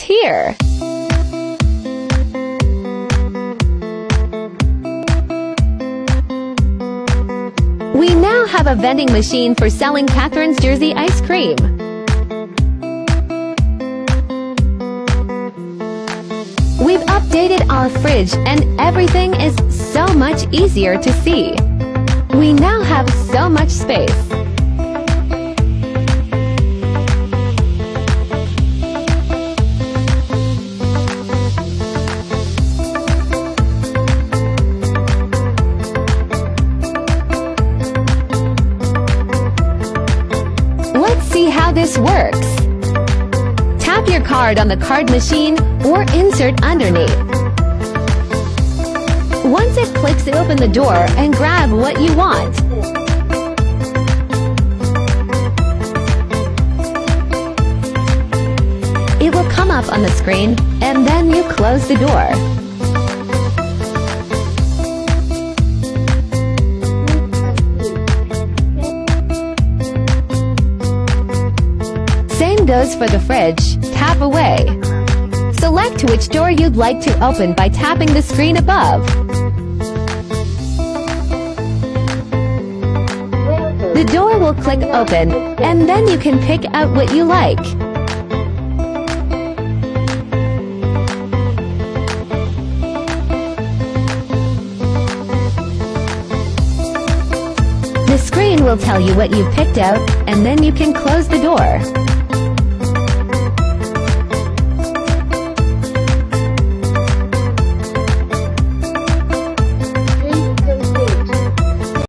here. We now have a vending machine for selling Catherine's Jersey ice cream. We've updated our fridge and everything is so much easier to see. We now have so much space. Let's see how this works. Tap your card on the card machine or insert underneath. Once it clicks, open the door and grab what you want. It will come up on the screen and then you close the door. Same goes for the fridge. Tap away. Select which door you'd like to open by tapping the screen above. The door will click open, and then you can pick out what you like. The screen will tell you what you picked out, and then you can close the door.